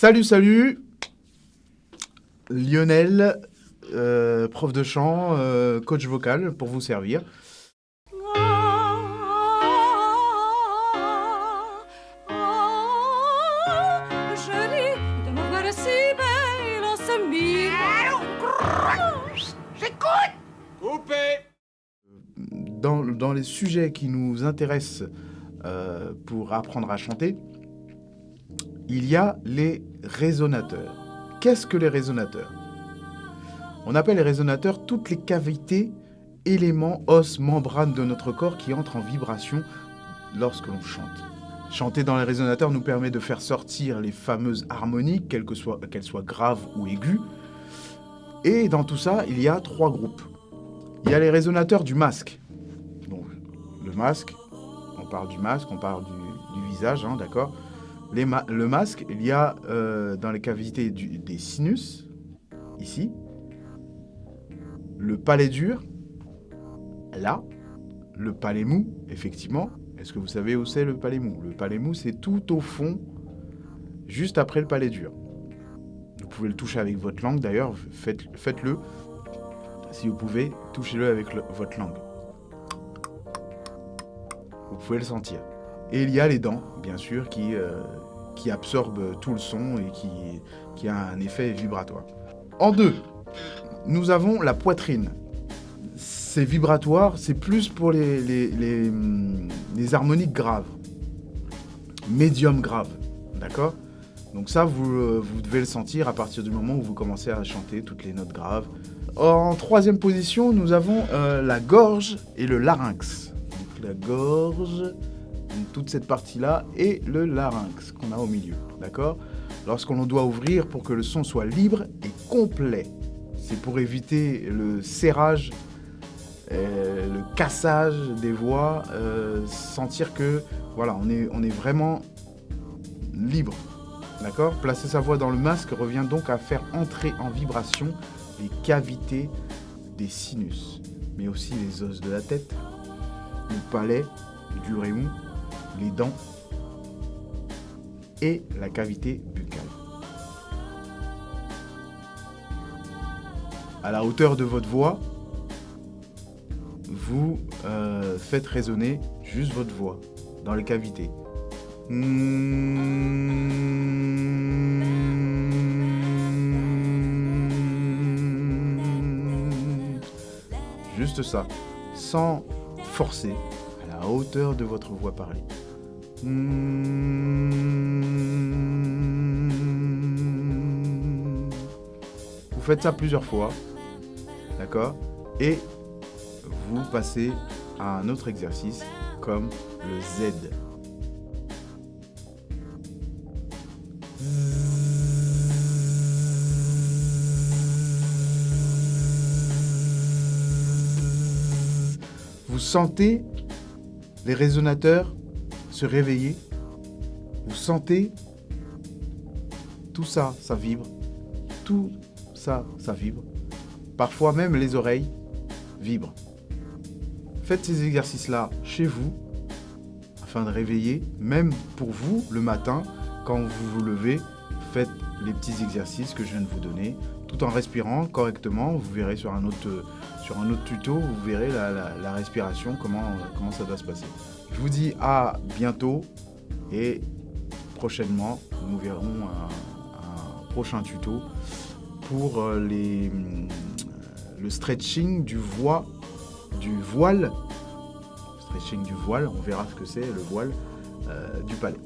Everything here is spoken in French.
Salut, Lionel, prof de chant, coach vocal pour vous servir. J'écoute. Coupé. Dans les sujets qui nous intéressent pour apprendre à chanter, il y a les résonateurs. Qu'est-ce que les résonateurs ? On appelle les résonateurs toutes les cavités, éléments, os, membranes de notre corps qui entrent en vibration lorsque l'on chante. Chanter dans les résonateurs nous permet de faire sortir les fameuses harmoniques, qu'elles soient graves ou aiguës. Et dans tout ça, il y a 3 groupes. Il y a les résonateurs du masque. Donc, le masque, on parle du masque, on parle du visage, hein, d'accord ? Le masque, il y a dans les cavités des sinus, ici. Le palais dur, là. Le palais mou, effectivement. Est-ce que vous savez où c'est le palais mou ? Le palais mou, c'est tout au fond, juste après le palais dur. Vous pouvez le toucher avec votre langue, d'ailleurs, faites-le. Si vous pouvez, touchez-le avec votre langue. Vous pouvez le sentir. Et il y a les dents, bien sûr, qui absorbent tout le son et qui a un effet vibratoire. En 2, nous avons la poitrine. C'est vibratoire, c'est plus pour les harmoniques graves, médium graves, d'accord ? Donc ça, vous devez le sentir à partir du moment où vous commencez à chanter toutes les notes graves. En 3e position, nous avons la gorge et le larynx. Donc la gorge, donc toute cette partie-là, et le larynx qu'on a au milieu, d'accord ? Lorsqu'on doit ouvrir pour que le son soit libre et complet. C'est pour éviter le serrage, le cassage des voix, sentir que voilà, on est vraiment libre. D'accord ? Placer sa voix dans le masque revient donc à faire entrer en vibration les cavités des sinus, mais aussi les os de la tête, le palais, du rémou, les dents et la cavité buccale. À la hauteur de votre voix, vous faites résonner juste votre voix dans les cavités. Juste ça, sans forcer, à la hauteur de votre voix parlée. Vous faites ça plusieurs fois, d'accord ? Et vous passez à un autre exercice comme le Z. Vous sentez les résonateurs se réveiller. Vous sentez tout ça, ça vibre. Tout ça, ça vibre. Parfois même les oreilles vibrent. Faites ces exercices-là chez vous afin de réveiller, même pour vous, le matin, quand vous vous levez, faites les petits exercices que je viens de vous donner, tout en respirant correctement. Vous verrez sur un autre tuto, vous verrez la respiration, comment ça doit se passer. Je vous dis à bientôt et prochainement, nous verrons un prochain tuto pour le stretching du voile. Stretching du voile, on verra ce que c'est, le voile du palais.